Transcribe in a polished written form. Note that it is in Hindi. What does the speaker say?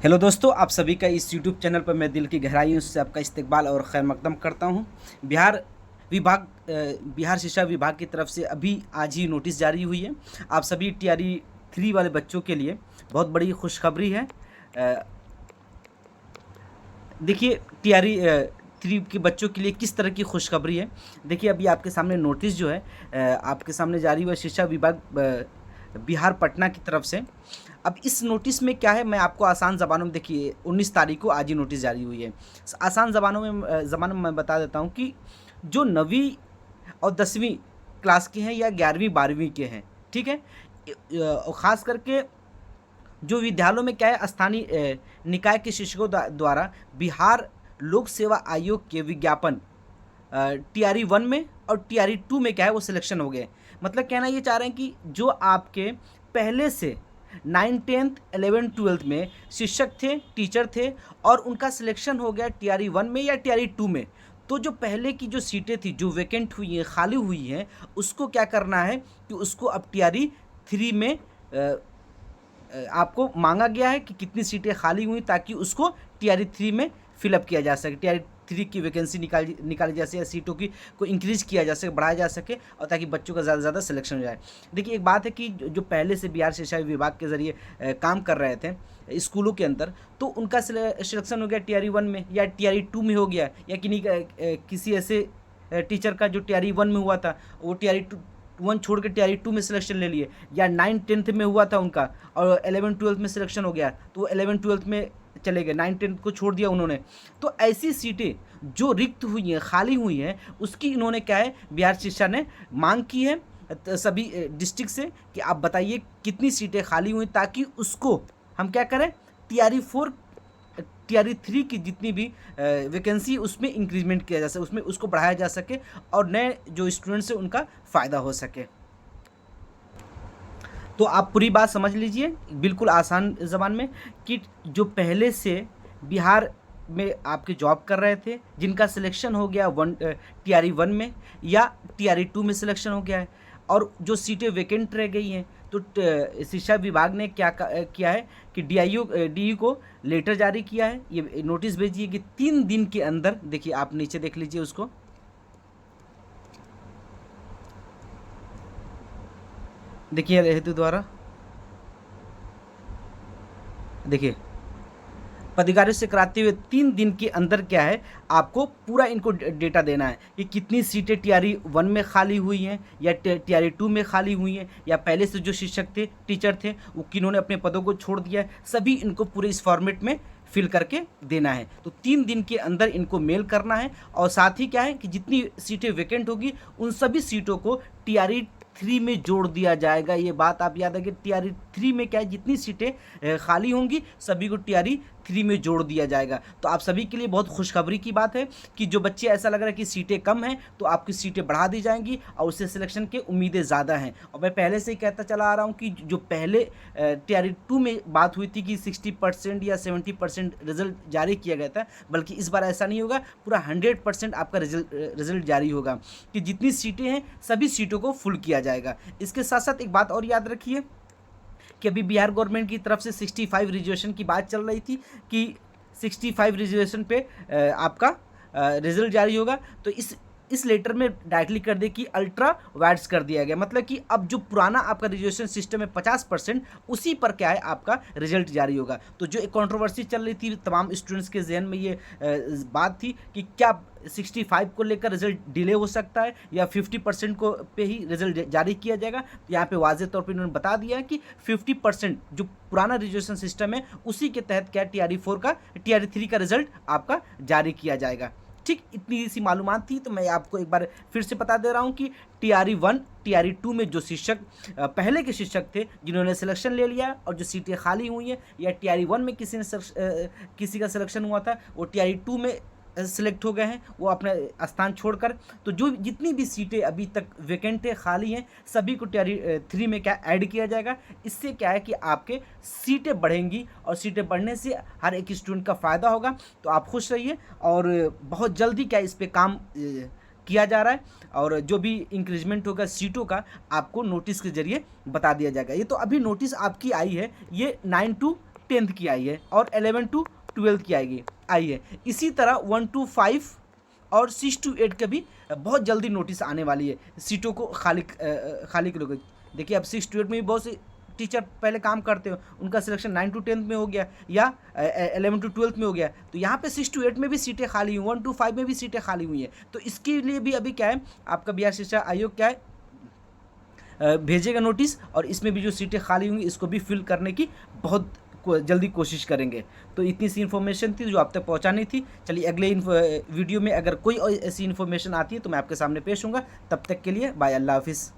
हेलो दोस्तों, आप सभी का इस यूट्यूब चैनल पर मैं दिल की गहराइयों से आपका इस्तकबाल और खैर मकदम करता हूं। बिहार विभाग बिहार शिक्षा विभाग की तरफ से अभी आज ही नोटिस जारी हुई है। आप सभी टीआरई 3 वाले बच्चों के लिए बहुत बड़ी खुशखबरी है। अ, देखिए, टीआरई 3 के बच्चों के लिए किस तरह की खुशखबरी है। देखिए, अभी आपके सामने नोटिस जो है आपके सामने जारी हुआ शिक्षा विभाग बिहार पटना की तरफ से। अब इस नोटिस में क्या है, मैं आपको आसान ज़बानों में, देखिए 19 तारीख को आज ही नोटिस जारी हुई है। आसान ज़बानों में मैं बता देता हूँ कि जो 9वीं और 10वीं क्लास के हैं या 11वीं 12वीं के हैं, ठीक है? और ख़ास करके जो विद्यालयों में क्या है, स्थानीय निकाय के शिक्षकों द्वारा बिहार लोक सेवा आयोग के विज्ञापन टीआरई 1 में और टीआरई 2 में क्या है वो सिलेक्शन हो गए। मतलब कहना ये चाह रहे हैं कि जो आपके पहले से 9 10th 11 12th में शिक्षक थे, टीचर थे और उनका सिलेक्शन हो गया टीआरई 1 में या टीआरई 2 में, तो जो पहले की जो सीटें थी जो वैकेंट हुई हैं, खाली हुई हैं, उसको क्या करना है कि उसको अब टीआरई 3 में आपको मांगा गया है कि कितनी सीटें खाली हुई ताकि उसको टीआरई 3 में फिलअप किया जा सके। टीआरई 3 की वैकेंसी निकाली जा सके या सीटों की को इंक्रीज किया जा सके, बढ़ाया जा सके और ताकि बच्चों का ज़्यादा से ज़्यादा सिलेक्शन हो जाए। देखिए, एक बात है कि जो पहले से बिहार शिक्षा विभाग के ज़रिए काम कर रहे थे स्कूलों के अंदर, तो उनका सिलेक्शन हो गया टीआरई 1 में या टीआरई 2 में हो गया, या किसी ऐसे टीचर का जो टीआरई 1 में हुआ था वो टीआरई 1 छोड़ के टीआरई 2 में सिलेक्शन ले लिए, या 9 10th में हुआ था उनका और 11 12th में सिलेक्शन हो गया तो वो 11 12th में चले गए, 9 10th को छोड़ दिया उन्होंने। तो ऐसी सीटें जो रिक्त हुई हैं, खाली हुई हैं, उसकी इन्होंने क्या है, बिहार शिक्षा ने मांग की है सभी डिस्ट्रिक्ट से कि आप बताइए कितनी सीटें खाली हुई ताकि उसको हम क्या करें, टीआरई 4 टीआरई 3 की जितनी भी वैकेंसी उसमें इंक्रीजमेंट किया जा सके, उसमें उसको बढ़ाया जा सके और नए जो स्टूडेंट्स हैं उनका फ़ायदा हो सके। तो आप पूरी बात समझ लीजिए बिल्कुल आसान ज़बान में कि जो पहले से बिहार में आपके जॉब कर रहे थे, जिनका सिलेक्शन हो गया टीआरई 1 में या टीआरई 2 में सिलेक्शन हो गया है और जो सीटें वैकेंट रह गई हैं, तो शिक्षा विभाग ने किया है कि डीयू को लेटर जारी किया है, ये नोटिस भेजिए कि 3 दिन के अंदर, देखिए आप नीचे देख लीजिए उसको, देखिए हेतु द्वारा, देखिए पदाधिकारियों से कराते हुए 3 दिन के अंदर क्या है, आपको पूरा इनको डेटा देना है कि कितनी सीटें टीआरई 1 में खाली हुई हैं या टीआरई 2 में खाली हुई हैं, या पहले से जो शिक्षक थे, टीचर थे, वो किन्होंने अपने पदों को छोड़ दिया है, सभी इनको पूरे इस फॉर्मेट में फिल करके देना है। तो 3 दिन के अंदर इनको मेल करना है और साथ ही क्या है कि जितनी सीटें वैकेंट होगी उन सभी सीटों को टीआरई 3 में जोड़ दिया जाएगा। ये बात आप याद रखिए, टीआरई 3 में क्या है, जितनी सीटें खाली होंगी सभी को टीआरई 3 में जोड़ दिया जाएगा। तो आप सभी के लिए बहुत खुशखबरी की बात है कि जो बच्चे ऐसा लग रहा है कि सीटें कम हैं तो आपकी सीटें बढ़ा दी जाएंगी और उससे सिलेक्शन की उम्मीदें ज़्यादा हैं। और मैं पहले से ही कहता चला आ रहा हूँ कि जो पहले टीआरई 2 में बात हुई थी कि 60% या 70% रिजल्ट जारी किया गया था, बल्कि इस बार ऐसा नहीं होगा, पूरा 100% आपका रिजल्ट जारी होगा कि जितनी सीटें हैं सभी सीटों को फुल किया जाएगा। इसके साथ साथ एक बात और याद रखिए कि अभी बिहार गवर्नमेंट की तरफ से 65 रिजर्वेशन की बात चल रही थी कि 65 रिजर्वेशन पे आपका रिजल्ट जारी होगा, तो इस लेटर में डायरेक्टली कर दे कि अल्ट्रा वाइड्स कर दिया गया, मतलब कि अब जो पुराना आपका रिजर्वेशन सिस्टम है 50%, उसी पर क्या है आपका रिजल्ट जारी होगा। तो जो एक कंट्रोवर्सी चल रही थी तमाम स्टूडेंट्स के जहन में, ये बात थी कि क्या 65 को लेकर रिजल्ट डिले हो सकता है या 50% को पे ही रिजल्ट जारी किया जाएगा। तो यहाँ पे वाज़े तौर पे इन्होंने बता दिया है कि 50% जो पुराना रिजर्वेशन सिस्टम है उसी के तहत क्या टीआरई 3 का रिजल्ट आपका जारी किया जाएगा। ठीक, इतनी सी मालूमात थी, तो मैं आपको एक बार फिर से बता दे रहा हूँ कि टीआरई 1 टीआरई 2 में जो शिक्षक पहले के शिक्षक थे जिन्होंने सिलेक्शन ले लिया और जो सीटें खाली हुई हैं, या टीआरई 1 में किसी का सिलेक्शन हुआ था वो टीआरई 2 में सिलेक्ट हो गए हैं वो अपने स्थान छोड़कर, तो जो जितनी भी सीटें अभी तक वैकेंट है, खाली हैं, सभी को टीआरई 3 में क्या ऐड किया जाएगा। इससे क्या है कि आपके सीटें बढ़ेंगी और सीटें बढ़ने से हर एक स्टूडेंट का फ़ायदा होगा। तो आप खुश रहिए और बहुत जल्दी क्या इस पर काम किया जा रहा है और जो भी इंक्रीजमेंट होगा सीटों का आपको नोटिस के जरिए बता दिया जाएगा। ये तो अभी नोटिस आपकी आई है, ये 9 to 10th की आई है और 11 to 12 की आई है। इसी तरह 1 to 5 और 6 to 8 का भी बहुत जल्दी नोटिस आने वाली है सीटों को खाली के लोग। देखिए अब 6 to 8 में भी बहुत से टीचर पहले काम करते हो, उनका सिलेक्शन 9 to 10th में हो गया या 11 to 12th में हो गया, तो यहाँ पे 6 to 8 में भी सीटें खाली हुई, 1 to 5 में भी सीटें खाली हुई हैं। तो इसके लिए भी अभी क्या है, आपका बिहार शिक्षा आयोग क्या है भेजेगा नोटिस, और इसमें भी जो सीटें खाली होंगी इसको भी फिल करने की बहुत जल्दी कोशिश करेंगे। तो इतनी सी इन्फॉर्मेशन थी जो आप तक पहुंचानी थी। चलिए अगले वीडियो में अगर कोई ऐसी इन्फॉर्मेशन आती है तो मैं आपके सामने पेश होऊंगा। तब तक के लिए बाय, अल्लाह हाफिज़।